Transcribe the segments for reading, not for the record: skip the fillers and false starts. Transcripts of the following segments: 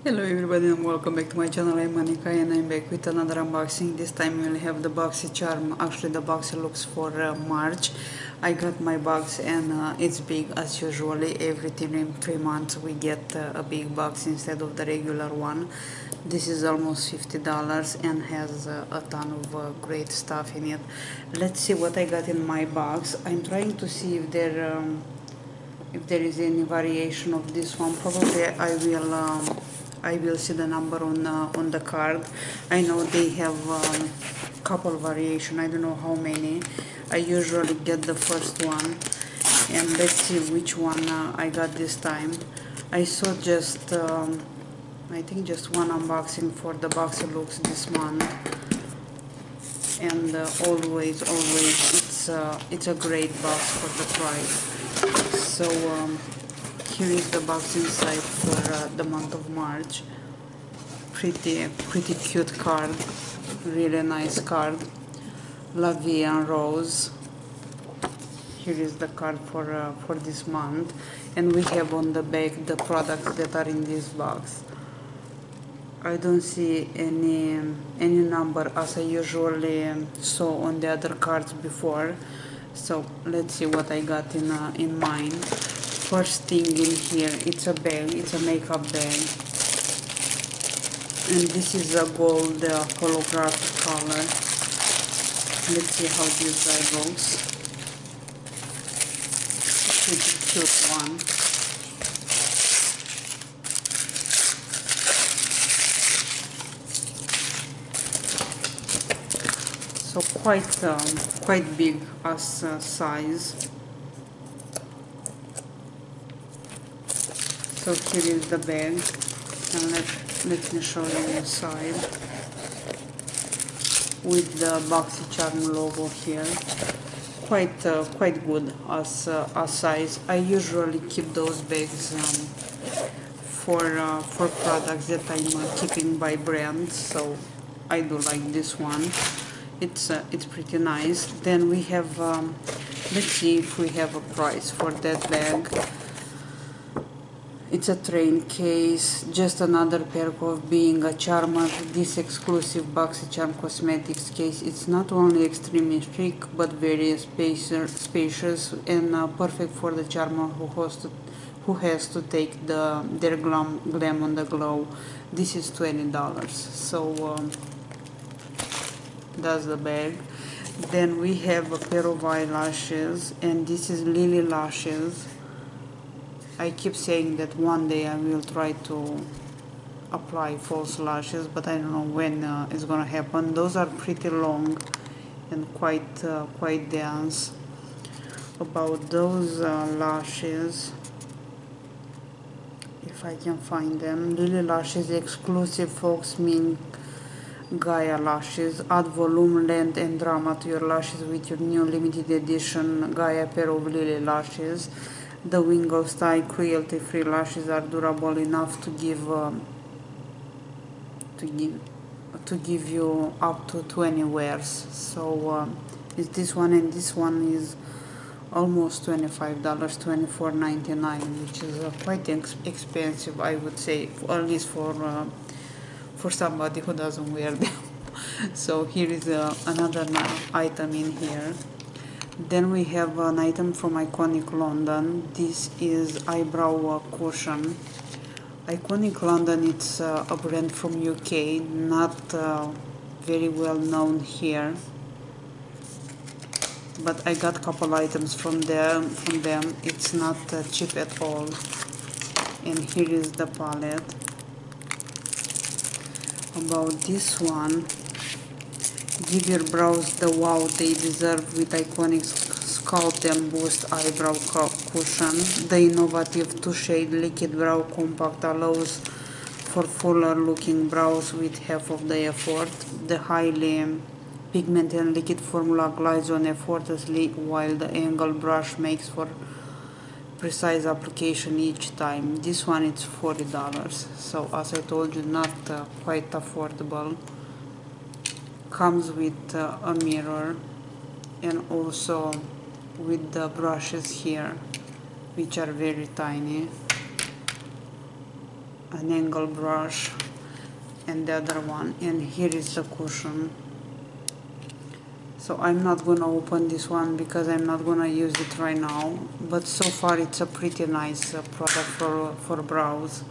Hello everybody and welcome back to my channel. I'm Monica and I'm back with another unboxing. This time we'll have the BOXYCHARM, actually the Boxyluxe for March. I got my box and it's big as usually. Every 3 months we get a big box instead of the regular one. This is almost $50 and has a ton of great stuff in it. Let's see what I got in my box. I'm trying to see if there is any variation of this one. Probably I will see the number on the card. I know they have couple variation. I don't know how many. I usually get the first one, and let's see which one I got this time. I saw just I think just one unboxing for the Boxyluxe this month, and always it's a great box for the price. So here is the box inside for the month of March. Pretty cute card, really nice card. La Vie en Rose. Here is the card for this month, and we have on the back the products that are in this box. I don't see any number as I usually saw on the other cards before. So let's see what I got in mine. First thing in here, it's a bag. It's a makeup bag, and this is a gold holographic color. Let's see how this guy goes. Pretty cute one. So quite big as size. So here is the bag, and let me show you inside with the BOXYCHARM logo here. Quite good as size. I usually keep those bags for products that I'm keeping by brand, so I do like this one. It's pretty nice. Then we have let's see if we have a price for that bag. It's a train case, just another perk of being a charmer. This exclusive BOXYCHARM cosmetics case, it's not only extremely chic but very spacious and perfect for the charmer who has to take their glam on the glow. This is $20, so that's the bag. Then we have a pair of eyelashes, and this is Lily Lashes. I keep saying that one day I will try to apply false lashes, but I don't know when it's gonna happen. Those are pretty long and quite dense. About those lashes, if I can find them, Lily Lashes exclusive Fox Mink Gaia lashes. Add volume, length and drama to your lashes with your new limited edition Gaia pair of Lily Lashes. The Wingle Style cruelty-free lashes are durable enough to give you up to 20 wears. So it's this one, and this one is almost $25, $24.99, which is quite expensive, I would say, at least for somebody who doesn't wear them. So here is another item in here. Then we have an item from Iconic London. This is eyebrow cushion. Iconic London, it's a brand from UK, not very well known here, but I got a couple items from them. It's not cheap at all. And here is the palette. About this one, give your brows the wow they deserve with Iconic Sculpt and Boost Eyebrow Cushion. The innovative 2-shade liquid brow compact allows for fuller looking brows with half of the effort. The highly pigmented liquid formula glides on effortlessly, while the angled brush makes for precise application each time. This one is $40, so as I told you, not quite affordable. Comes with a mirror, and also with the brushes here, which are very tiny. an angle brush and the other one, and here is the cushion. So I'm not gonna open this one because I'm not gonna use it right now, but so far it's a pretty nice product for brows.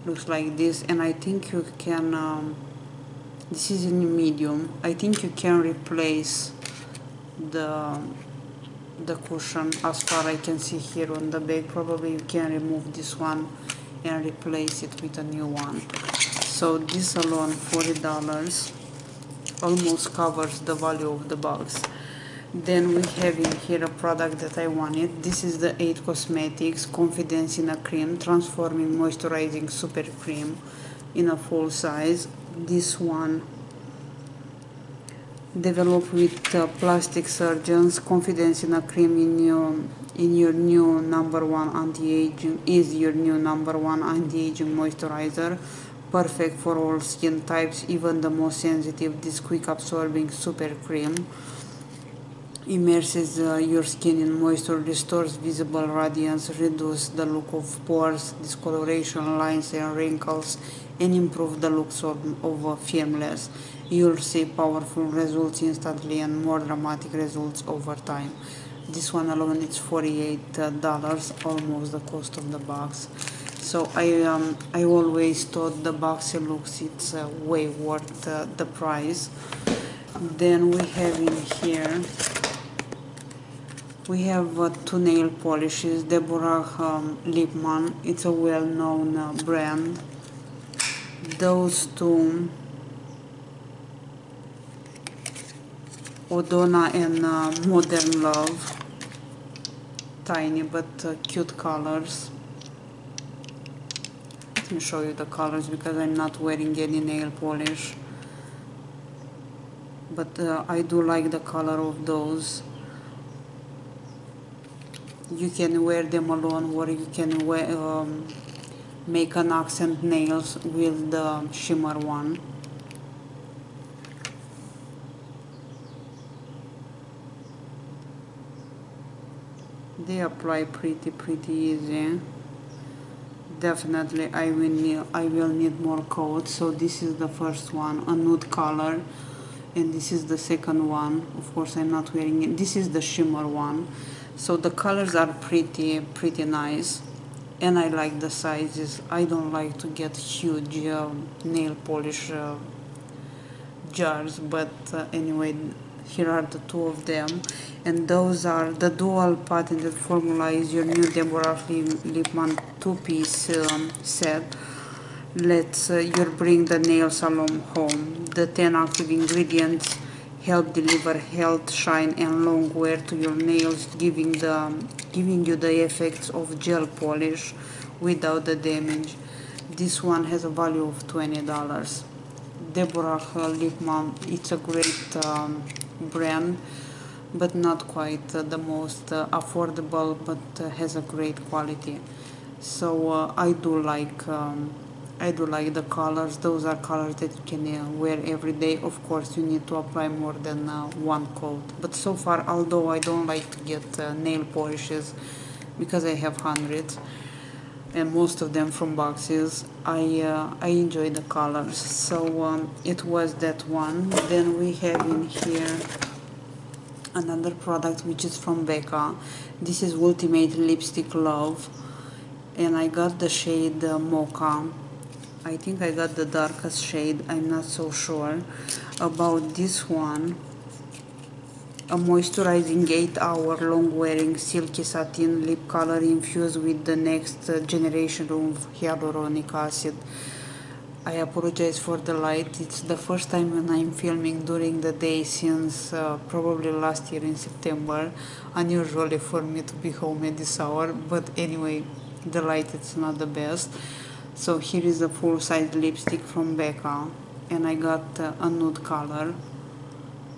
Looks like this, and I think you can this is in medium. I think you can replace the cushion. As far I can see here on the back, probably you can remove this one and replace it with a new one. So this alone, $40, almost covers the value of the box. Then we have in here a product that I wanted. This is the 8 Cosmetics Confidence in a Cream Transforming Moisturizing Super Cream in a full size. This one developed with plastic surgeons. Confidence in a Cream in your new number one anti-aging is your new number one anti-aging moisturizer. Perfect for all skin types, even the most sensitive. This quick absorbing super cream immerses your skin in moisture, restores visible radiance, reduces the look of pores, discoloration, lines and wrinkles, and improve the looks of firmness. You'll see powerful results instantly and more dramatic results over time. This one alone is $48, almost the cost of the box. So I always thought the Boxyluxe it's way worth the price. Then we have in here, we have 2 nail polishes, Deborah Lipman. It's a well-known brand. Those two, Odona and Modern Love. Tiny but cute colors. Let me show you the colors because I'm not wearing any nail polish, but I do like the color of those. You can wear them alone, or you can wear, make an accent nails with the shimmer one. They apply pretty easy. Definitely I will need more coats. So this is the first one, a nude color, and this is the second one. Of course I'm not wearing it. This is the shimmer one. So the colors are pretty nice, and I like the sizes. I don't like to get huge nail polish jars, but anyway, here are the 2 of them, and those are the dual patented formula is your new Deborah Lipman 2-piece set. Let's you bring the nail salon home. The 10 active ingredients help deliver health, shine, and long wear to your nails, giving you the effects of gel polish without the damage. This one has a value of $20. Deborah Lipman, it's a great brand, but not quite the most affordable, but has a great quality. So I do like the colors. Those are colors that you can wear every day. Of course you need to apply more than one coat, but so far, although I don't like to get nail polishes because I have hundreds and most of them from boxes, I enjoy the colors. So it was that one. Then we have in here another product which is from Becca. This is Ultimate Lipstick Love, and I got the shade Mocha. I think I got the darkest shade, I'm not so sure about this one. A moisturizing 8-hour long wearing silky satin lip color infused with the next generation of hyaluronic acid. I apologize for the light. It's the first time when I'm filming during the day since probably last year in September. Unusually for me to be home at this hour, but anyway, the light it's not the best. So here is a full-size lipstick from Becca, and I got a nude color,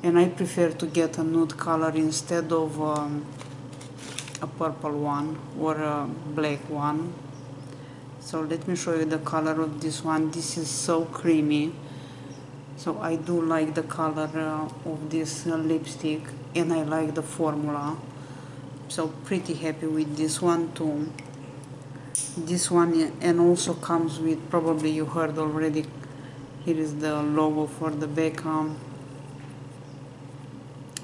and I prefer to get a nude color instead of a purple one or a black one. So let me show you the color of this one. This is so creamy, so I do like the color of this lipstick, and I like the formula, so pretty happy with this one too. This one, and also comes with, probably you heard already, here is the logo for the back,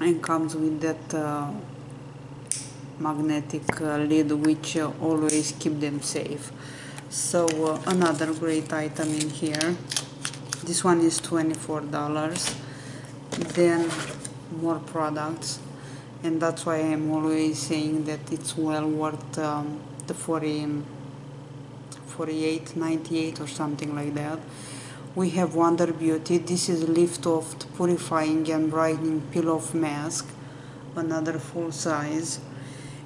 and comes with that magnetic lid, which always keep them safe. So another great item in here. This one is $24. Then more products, and that's why I'm always saying that it's well worth the 48.98 or something like that. We have Wonder Beauty. This is lift off purifying and brightening peel off mask, another full size.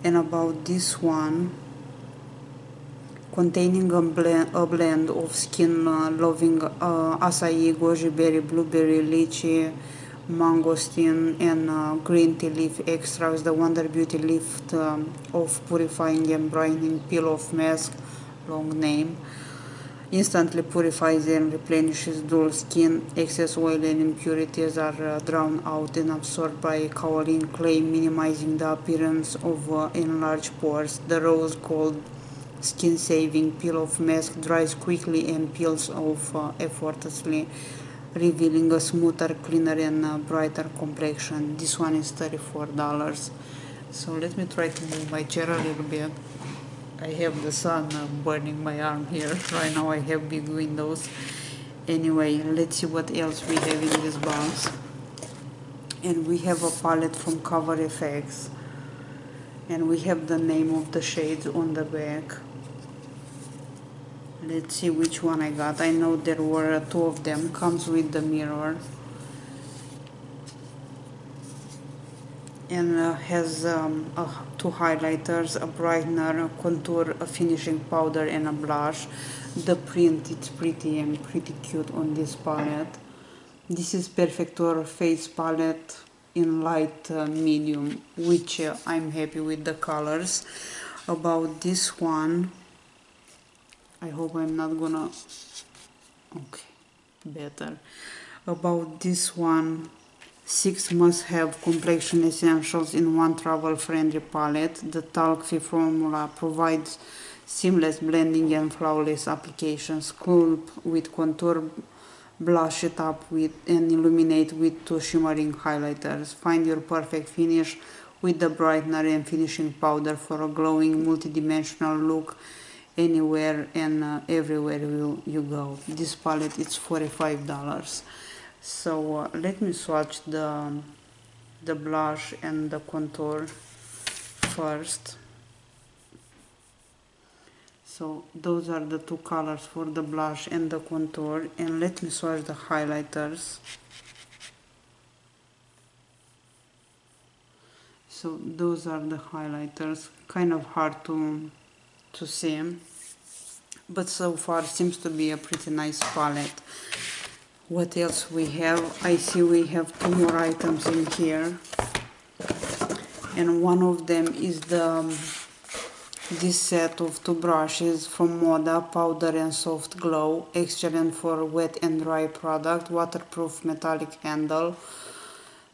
And about this one, containing a blend of skin loving acai, goji berry, blueberry, lychee, mangosteen, and green tea leaf extracts. The Wonder Beauty lift of purifying and brightening peel off mask, long name, instantly purifies and replenishes dull skin. Excess oil and impurities are drawn out and absorbed by kaolin clay, minimizing the appearance of enlarged pores. The rose gold skin saving peel off mask dries quickly and peels off effortlessly, revealing a smoother, cleaner, and brighter complexion. This one is $34. So let me try to move my chair a little bit. I have the sun burning my arm here. Right now I have big windows. Anyway, let's see what else we have in this box. And we have a palette from Cover FX. And we have the name of the shades on the back. Let's see which one I got. I know there were two of them. Comes with the mirror. And has two highlighters, a brightener, a contour, a finishing powder, and a blush. The print, it's pretty and pretty cute on this palette. This is Perfector Face Palette in light medium, which I'm happy with the colors. About this one, I hope I'm not gonna, okay, better. About this one, 6 must-have complexion essentials in one travel-friendly palette. The talc-free formula provides seamless blending and flawless application. Sculpt with contour, blush it up with and illuminate with 2 shimmering highlighters. Find your perfect finish with the brightener and finishing powder for a glowing multi-dimensional look anywhere and everywhere you go. This palette is $45. So let me swatch the blush and the contour first. So those are the two colors for the blush and the contour, and let me swatch the highlighters. So those are the highlighters, kind of hard to see, but so far seems to be a pretty nice palette. What else we have? I see we have 2 more items in here, and one of them is this set of 2 brushes from Moda, Powder and Soft Glow, excellent for wet and dry product, waterproof metallic handle,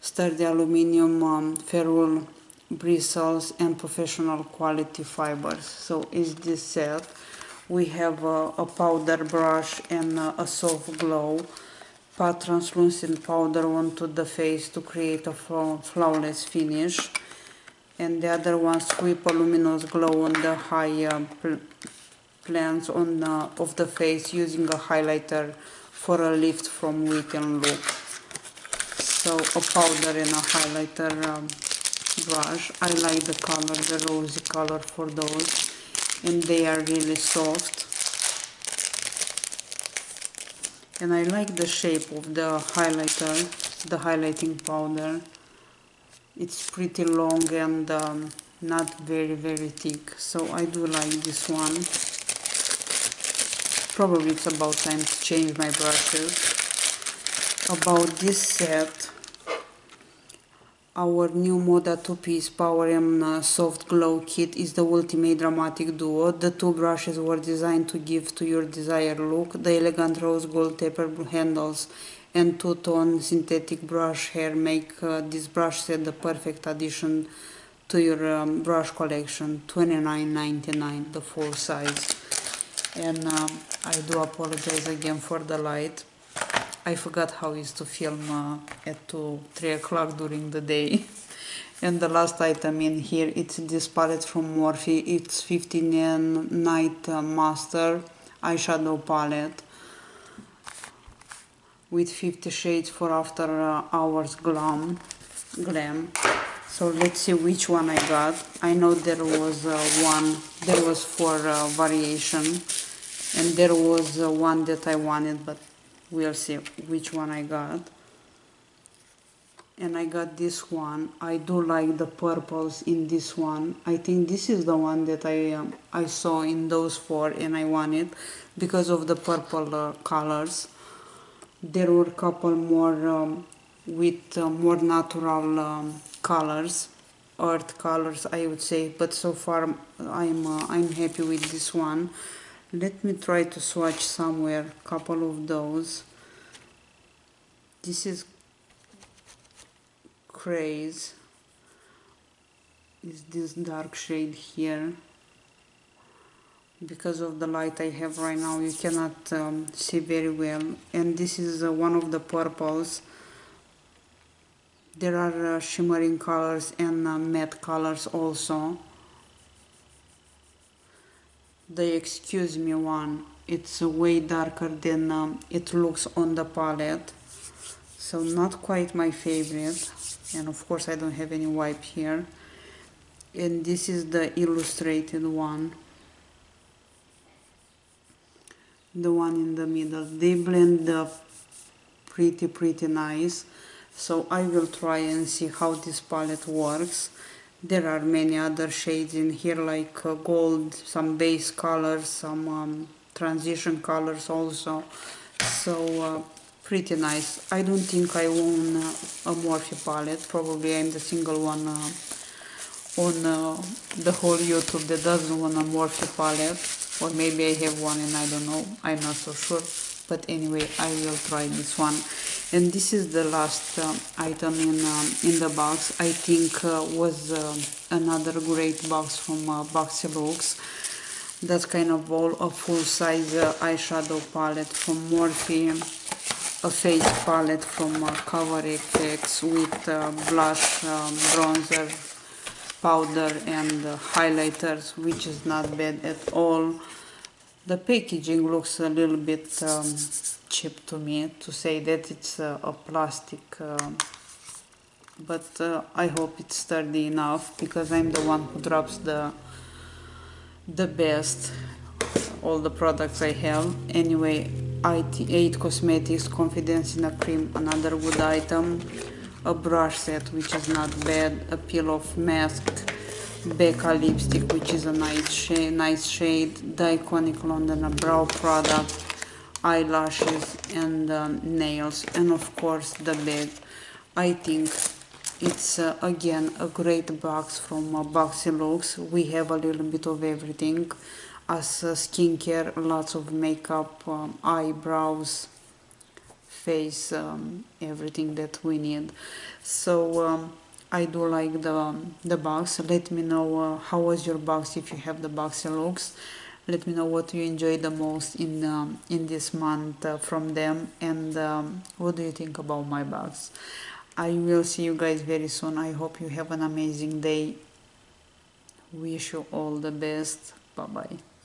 sturdy aluminum ferrule bristles, and professional quality fibers. So is this set. We have a powder brush and a soft glow. Pat translucent powder onto the face to create a flawless finish, and the other one sweep a luminous glow on the high planes of the face using a highlighter for a lift from weekend look. So a powder and a highlighter brush. I like the color, the rosy color for those, and they are really soft. And I like the shape of the highlighter, the highlighting powder. It's pretty long and not very thick, so I do like this one. Probably it's about time to change my brushes. About this set, our new Moda 2-piece Power M Soft Glow Kit is the ultimate dramatic duo. The 2 brushes were designed to give to your desired look. The elegant rose gold taper handles and 2-tone synthetic brush hair make this brush set the perfect addition to your brush collection. $29.99, the full size. And I do apologize again for the light. I forgot how it is to film at 3 o'clock during the day. And the last item in here, it's this palette from Morphe. It's 15 Night Master eyeshadow palette with 50 shades for after hours glam. So let's see which one I got. I know there was there was 4 variation, and there was one that I wanted, but we'll see which one I got. And I got this one. I do like the purples in this one. I think this is the one that I saw in those 4 and I wanted because of the purple colors. There were a couple more with more natural colors, earth colors I would say, but so far I'm happy with this one. Let me try to swatch somewhere a couple of those. This is Craze, is this dark shade here. Because of the light I have right now, you cannot see very well. And this is one of the purples. There are shimmering colors and matte colors also. The Excuse Me one, it's way darker than it looks on the palette, so not quite my favorite. And of course I don't have any wipe here. And this is the illustrated one, the one in the middle. They blend pretty nice, so I will try and see how this palette works. There are many other shades in here, like gold, some base colors, some transition colors also, so pretty nice. I don't think I own a Morphe palette. Probably I'm the single one on the whole YouTube that doesn't own a Morphe palette, or maybe I have one and I don't know, I'm not so sure. But anyway, I will try this one. And this is the last item in the box. I think was another great box from Boxyluxe. That's kind of all a full-size eyeshadow palette from Morphe, a face palette from Cover FX with blush, bronzer, powder and highlighters, which is not bad at all. The packaging looks a little bit cheap to me, to say that it's a plastic, but I hope it's sturdy enough, because I'm the one who drops the best all the products I have. Anyway, 8 Cosmetics Confidence in a Cream, another good item. A brush set, which is not bad. A peel off mask. Becca lipstick, which is a nice shade. The Iconic London brow product. Eyelashes and nails, and of course the bag. I think it's again a great box from Boxyluxe. We have a little bit of everything, as skincare, lots of makeup, eyebrows, face, everything that we need. So I do like the box. Let me know how was your box if you have the Boxyluxe. Let me know what you enjoy the most in this month from them, and what do you think about my box. I will see you guys very soon. I hope you have an amazing day. Wish you all the best. Bye bye.